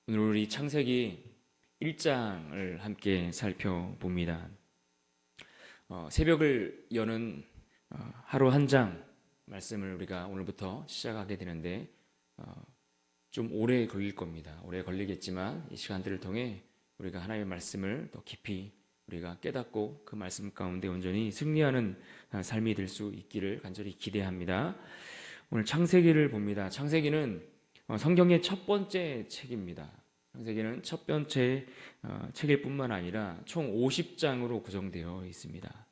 오늘 우리 창세기 1장을 함께 살펴봅니다. 새벽을 여는 하루 한 장 말씀을 우리가 오늘부터 시작하게 되는데 좀 오래 걸릴 겁니다. 오래 걸리겠지만 이 시간들을 통해 우리가 하나님의 말씀을 더 깊이 우리가 깨닫고 그 말씀 가운데 온전히 승리하는 삶이 될 수 있기를 간절히 기대합니다. 오늘 창세기를 봅니다. 창세기는 성경의 첫 번째 책입니다. 창세기는 첫 번째 책일 뿐만 아니라 총 50장으로 구성되어 있습니다.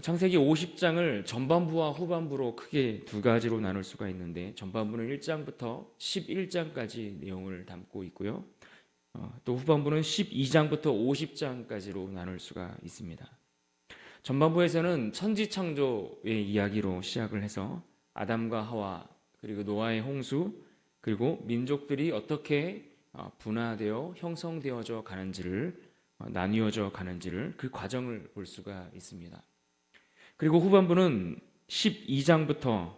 창세기 50장을 전반부와 후반부로 크게 두 가지로 나눌 수가 있는데, 전반부는 1장부터 11장까지 내용을 담고 있고요. 또 후반부는 12장부터 50장까지로 나눌 수가 있습니다. 전반부에서는 천지창조의 이야기로 시작을 해서 아담과 하와, 그리고 노아의 홍수, 그리고 민족들이 어떻게 분화되어 형성되어져 가는지를, 나뉘어져 가는지를, 그 과정을 볼 수가 있습니다. 그리고 후반부는 12장부터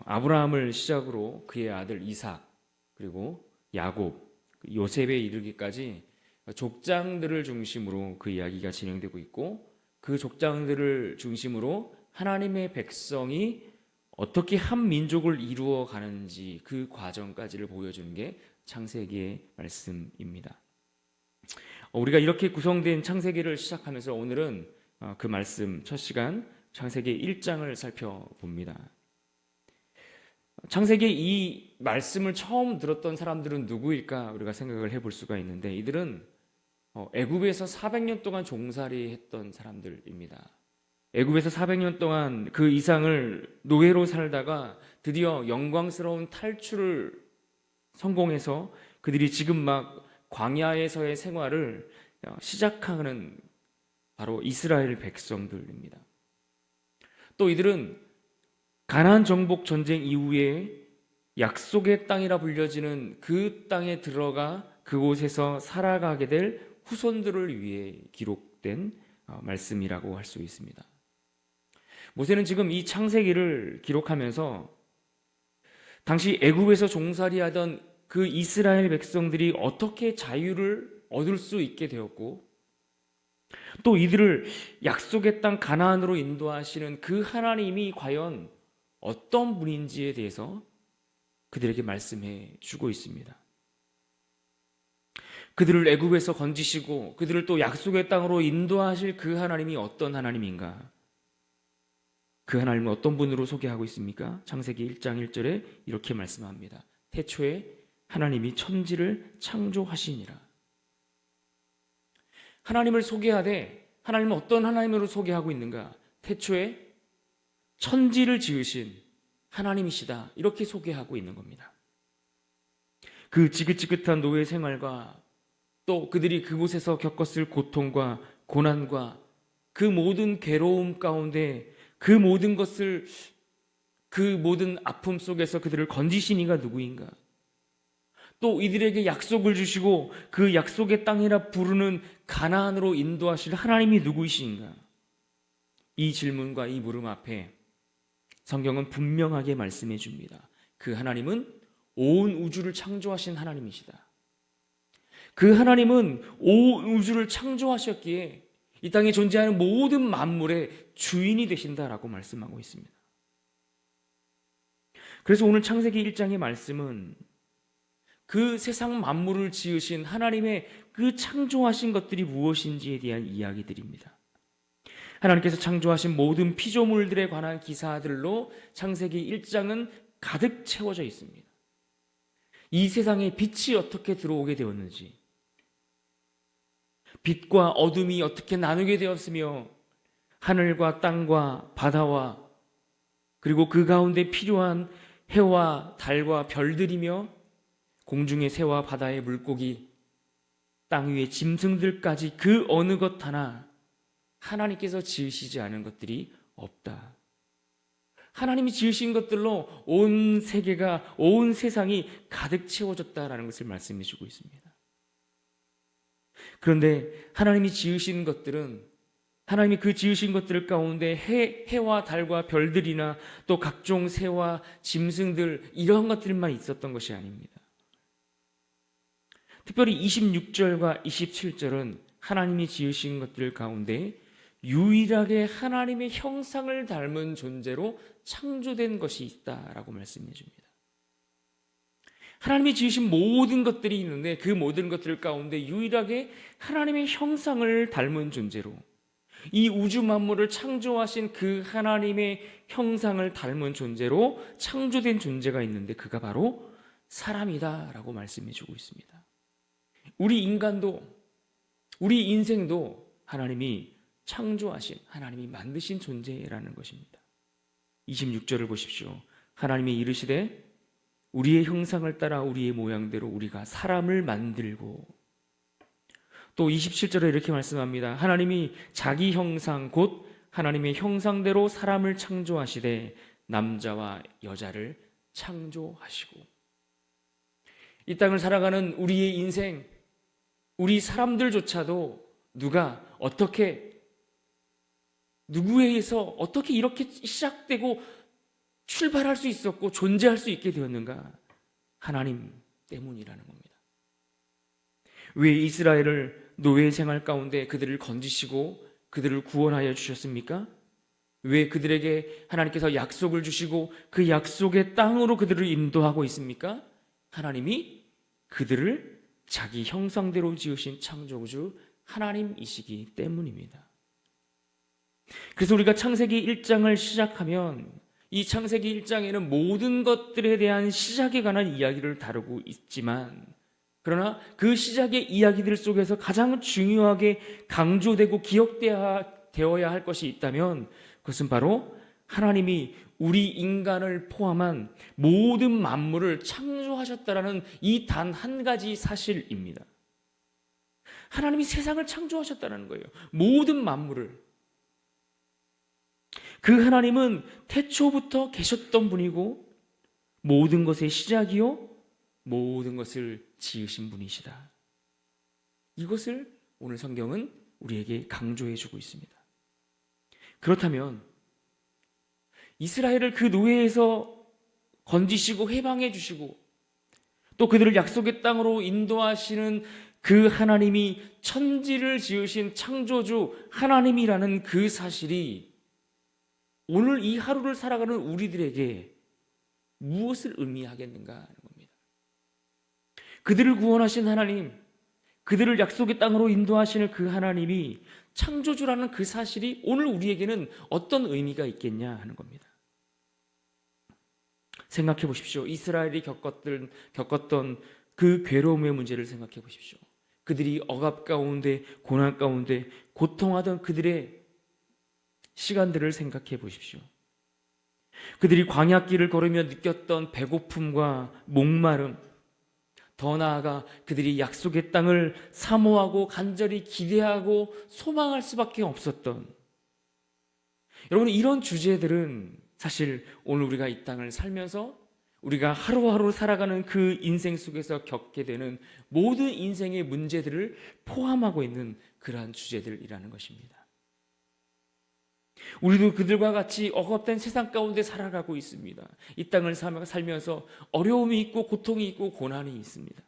아브라함을 시작으로 그의 아들 이삭, 그리고 야곱, 요셉에 이르기까지 족장들을 중심으로 그 이야기가 진행되고 있고, 그 족장들을 중심으로 하나님의 백성이 어떻게 한 민족을 이루어 가는지 그 과정까지를 보여주는 게 창세기의 말씀입니다. 우리가 이렇게 구성된 창세기를 시작하면서 오늘은 그 말씀 첫 시간 창세기 1장을 살펴봅니다. 창세기 이 말씀을 처음 들었던 사람들은 누구일까 우리가 생각을 해볼 수가 있는데, 이들은 애굽에서 400년 동안 종살이 했던 사람들입니다. 애굽에서 400년 동안 그 이상을 노예로 살다가 드디어 영광스러운 탈출을 성공해서 그들이 지금 막 광야에서의 생활을 시작하는 바로 이스라엘 백성들입니다. 또 이들은 가나안 정복 전쟁 이후에 약속의 땅이라 불려지는 그 땅에 들어가 그곳에서 살아가게 될 후손들을 위해 기록된 말씀이라고 할 수 있습니다. 모세는 지금 이 창세기를 기록하면서 당시 애굽에서 종살이하던 그 이스라엘 백성들이 어떻게 자유를 얻을 수 있게 되었고, 또 이들을 약속의 땅 가나안으로 인도하시는 그 하나님이 과연 어떤 분인지에 대해서 그들에게 말씀해 주고 있습니다. 그들을 애굽에서 건지시고 그들을 또 약속의 땅으로 인도하실 그 하나님이 어떤 하나님인가? 그 하나님은 어떤 분으로 소개하고 있습니까? 창세기 1장 1절에 이렇게 말씀합니다. 태초에 하나님이 천지를 창조하시니라. 하나님을 소개하되 하나님은 어떤 하나님으로 소개하고 있는가? 태초에 천지를 지으신 하나님이시다, 이렇게 소개하고 있는 겁니다. 그 지긋지긋한 노예 생활과 또 그들이 그곳에서 겪었을 고통과 고난과 그 모든 괴로움 가운데 그 모든 것을, 그 모든 아픔 속에서 그들을 건지신 이가 누구인가? 또 이들에게 약속을 주시고 그 약속의 땅이라 부르는 가나안으로 인도하실 하나님이 누구이신가? 이 질문과 이 물음 앞에 성경은 분명하게 말씀해 줍니다. 그 하나님은 온 우주를 창조하신 하나님이시다. 그 하나님은 온 우주를 창조하셨기에 이 땅에 존재하는 모든 만물의 주인이 되신다라고 말씀하고 있습니다. 그래서 오늘 창세기 1장의 말씀은 그 세상 만물을 지으신 하나님의 그 창조하신 것들이 무엇인지에 대한 이야기들입니다. 하나님께서 창조하신 모든 피조물들에 관한 기사들로 창세기 1장은 가득 채워져 있습니다. 이 세상에 빛이 어떻게 들어오게 되었는지, 빛과 어둠이 어떻게 나누게 되었으며, 하늘과 땅과 바다와 그리고 그 가운데 필요한 해와 달과 별들이며 공중의 새와 바다의 물고기, 땅 위의 짐승들까지 그 어느 것 하나 하나님께서 지으시지 않은 것들이 없다. 하나님이 지으신 것들로 온 세계가, 온 세상이 가득 채워졌다라는 것을 말씀해 주고 있습니다. 그런데 하나님이 지으신 것들은, 하나님이 그 지으신 것들 가운데 해와 달과 별들이나 또 각종 새와 짐승들, 이런 것들만 있었던 것이 아닙니다. 특별히 26절과 27절은 하나님이 지으신 것들 가운데 유일하게 하나님의 형상을 닮은 존재로 창조된 것이 있다라고 말씀해 줍니다. 하나님이 지으신 모든 것들이 있는데 그 모든 것들 가운데 유일하게 하나님의 형상을 닮은 존재로, 이 우주 만물을 창조하신 그 하나님의 형상을 닮은 존재로 창조된 존재가 있는데 그가 바로 사람이다라고 말씀해 주고 있습니다. 우리 인간도, 우리 인생도 하나님이 창조하신, 하나님이 만드신 존재라는 것입니다. 26절을 보십시오. 하나님이 이르시되 우리의 형상을 따라 우리의 모양대로 우리가 사람을 만들고, 또 27절에 이렇게 말씀합니다. 하나님이 자기 형상 곧 하나님의 형상대로 사람을 창조하시되 남자와 여자를 창조하시고. 이 땅을 살아가는 우리의 인생, 우리 사람들조차도 누가 어떻게, 누구에 의해서 어떻게 이렇게 시작되고 출발할 수 있었고 존재할 수 있게 되었는가? 하나님 때문이라는 겁니다. 왜 이스라엘을 노예 생활 가운데 그들을 건지시고 그들을 구원하여 주셨습니까? 왜 그들에게 하나님께서 약속을 주시고 그 약속의 땅으로 그들을 인도하고 있습니까? 하나님이 그들을 자기 형상대로 지으신 창조주 하나님이시기 때문입니다. 그래서 우리가 창세기 1장을 시작하면 이 창세기 1장에는 모든 것들에 대한 시작에 관한 이야기를 다루고 있지만, 그러나 그 시작의 이야기들 속에서 가장 중요하게 강조되고 기억되어야 할 것이 있다면 그것은 바로 하나님이 우리 인간을 포함한 모든 만물을 창조하셨다라는 이 단 한 가지 사실입니다. 하나님이 세상을 창조하셨다는 거예요. 모든 만물을. 그 하나님은 태초부터 계셨던 분이고 모든 것의 시작이요 모든 것을 지으신 분이시다. 이것을 오늘 성경은 우리에게 강조해 주고 있습니다. 그렇다면 이스라엘을 그 노예에서 건지시고 해방해 주시고 또 그들을 약속의 땅으로 인도하시는 그 하나님이 천지를 지으신 창조주 하나님이라는 그 사실이 오늘 이 하루를 살아가는 우리들에게 무엇을 의미하겠는가 하는 겁니다. 그들을 구원하신 하나님, 그들을 약속의 땅으로 인도하시는 그 하나님이 창조주라는 그 사실이 오늘 우리에게는 어떤 의미가 있겠냐 하는 겁니다. 생각해 보십시오. 이스라엘이 겪었던 그 괴로움의 문제를 생각해 보십시오. 그들이 억압 가운데, 고난 가운데 고통하던 그들의 시간들을 생각해 보십시오. 그들이 광야길을 걸으며 느꼈던 배고픔과 목마름, 더 나아가 그들이 약속의 땅을 사모하고 간절히 기대하고 소망할 수밖에 없었던, 여러분, 이런 주제들은 사실 오늘 우리가 이 땅을 살면서 우리가 하루하루 살아가는 그 인생 속에서 겪게 되는 모든 인생의 문제들을 포함하고 있는 그러한 주제들이라는 것입니다. 우리도 그들과 같이 억압된 세상 가운데 살아가고 있습니다. 이 땅을 살면서 어려움이 있고 고통이 있고 고난이 있습니다.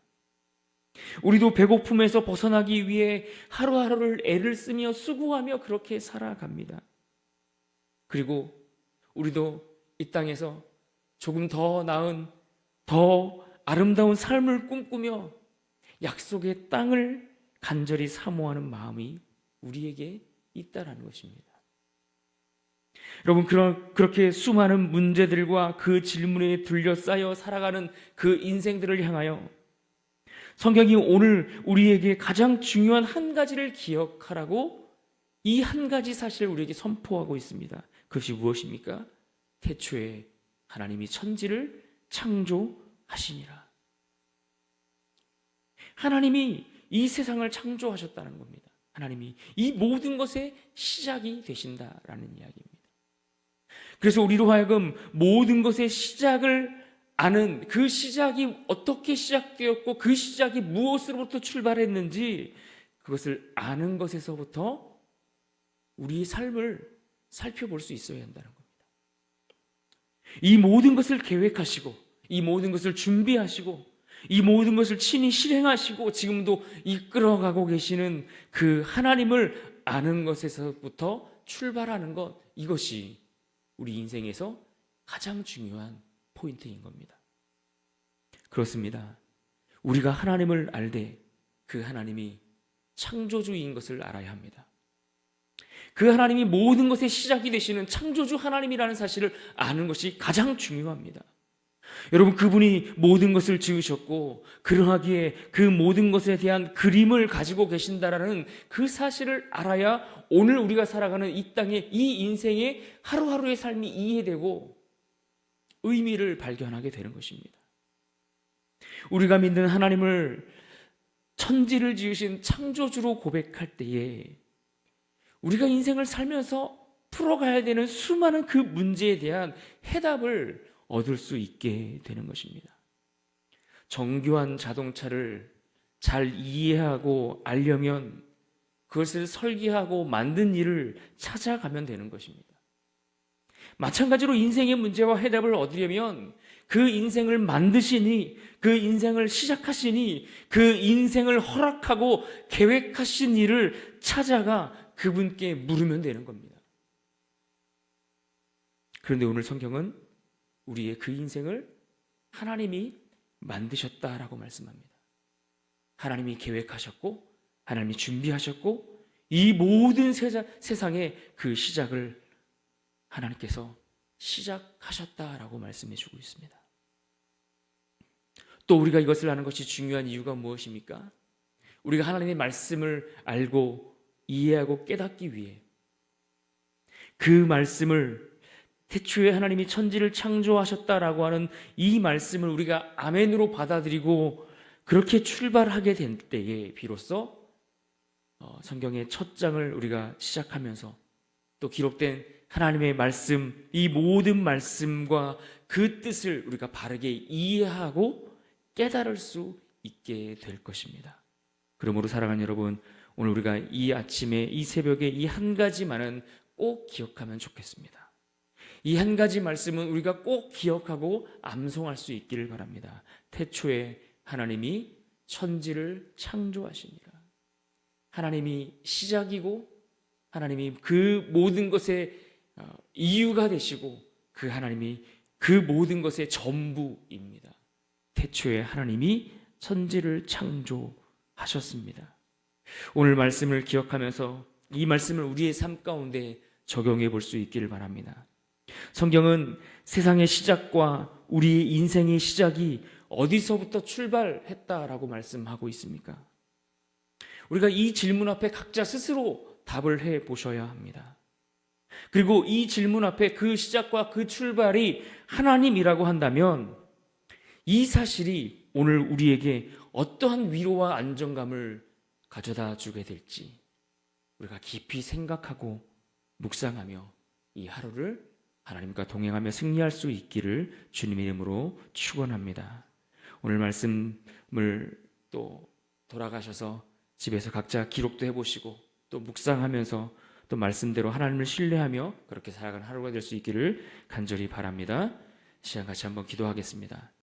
우리도 배고픔에서 벗어나기 위해 하루하루를 애를 쓰며 수고하며 그렇게 살아갑니다. 그리고 우리도 이 땅에서 조금 더 나은, 더 아름다운 삶을 꿈꾸며 약속의 땅을 간절히 사모하는 마음이 우리에게 있다라는 것입니다. 여러분, 그렇게 수많은 문제들과 그 질문에 둘러싸여 살아가는 그 인생들을 향하여 성경이 오늘 우리에게 가장 중요한 한 가지를 기억하라고 이 한 가지 사실을 우리에게 선포하고 있습니다. 그것이 무엇입니까? 태초에 하나님이 천지를 창조하시니라. 하나님이 이 세상을 창조하셨다는 겁니다. 하나님이 이 모든 것의 시작이 되신다라는 이야기입니다. 그래서 우리로 하여금 모든 것의 시작을 아는, 그 시작이 어떻게 시작되었고 그 시작이 무엇으로부터 출발했는지 그것을 아는 것에서부터 우리의 삶을 살펴볼 수 있어야 한다는 겁니다. 이 모든 것을 계획하시고 이 모든 것을 준비하시고 이 모든 것을 친히 실행하시고 지금도 이끌어가고 계시는 그 하나님을 아는 것에서부터 출발하는 것, 이것이 우리 인생에서 가장 중요한 포인트인 겁니다. 그렇습니다. 우리가 하나님을 알되 그 하나님이 창조주인 것을 알아야 합니다. 그 하나님이 모든 것의 시작이 되시는 창조주 하나님이라는 사실을 아는 것이 가장 중요합니다. 여러분, 그분이 모든 것을 지으셨고 그러하기에 그 모든 것에 대한 그림을 가지고 계신다라는 그 사실을 알아야 오늘 우리가 살아가는 이 땅의 이 인생의 하루하루의 삶이 이해되고 의미를 발견하게 되는 것입니다. 우리가 믿는 하나님을 천지를 지으신 창조주로 고백할 때에 우리가 인생을 살면서 풀어가야 되는 수많은 그 문제에 대한 해답을 얻을 수 있게 되는 것입니다. 정교한 자동차를 잘 이해하고 알려면 그것을 설계하고 만든 일을 찾아가면 되는 것입니다. 마찬가지로 인생의 문제와 해답을 얻으려면 그 인생을 만드시니, 그 인생을 시작하시니, 그 인생을 허락하고 계획하신 일을 찾아가 그분께 물으면 되는 겁니다. 그런데 오늘 성경은 우리의 그 인생을 하나님이 만드셨다라고 말씀합니다. 하나님이 계획하셨고 하나님이 준비하셨고 이 모든 세상의 그 시작을 하나님께서 시작하셨다라고 말씀해 주고 있습니다. 또 우리가 이것을 아는 것이 중요한 이유가 무엇입니까? 우리가 하나님의 말씀을 알고 이해하고 깨닫기 위해 그 말씀을 태초에 하나님이 천지를 창조하셨다라고 하는 이 말씀을 우리가 아멘으로 받아들이고 그렇게 출발하게 된 때에 비로소 성경의 첫 장을 우리가 시작하면서 또 기록된 하나님의 말씀, 이 모든 말씀과 그 뜻을 우리가 바르게 이해하고 깨달을 수 있게 될 것입니다. 그러므로 사랑하는 여러분, 오늘 우리가 이 아침에 이 새벽에 이 한 가지만은 꼭 기억하면 좋겠습니다. 이 한 가지 말씀은 우리가 꼭 기억하고 암송할 수 있기를 바랍니다. 태초에 하나님이 천지를 창조하시니라. 하나님이 시작이고 하나님이 그 모든 것의 이유가 되시고 그 하나님이 그 모든 것의 전부입니다. 태초에 하나님이 천지를 창조하셨습니다. 오늘 말씀을 기억하면서 이 말씀을 우리의 삶 가운데 적용해 볼 수 있기를 바랍니다. 성경은 세상의 시작과 우리의 인생의 시작이 어디서부터 출발했다라고 말씀하고 있습니까? 우리가 이 질문 앞에 각자 스스로 답을 해 보셔야 합니다. 그리고 이 질문 앞에 그 시작과 그 출발이 하나님이라고 한다면 이 사실이 오늘 우리에게 어떠한 위로와 안정감을 가져다 주게 될지 우리가 깊이 생각하고 묵상하며 이 하루를 하나님과 동행하며 승리할 수 있기를 주님의 이름으로 축원합니다. 오늘 말씀을 또 돌아가셔서 집에서 각자 기록도 해보시고 또 묵상하면서 또 말씀대로 하나님을 신뢰하며 그렇게 살아가는 하루가 될 수 있기를 간절히 바랍니다. 시간 같이 한번 기도하겠습니다.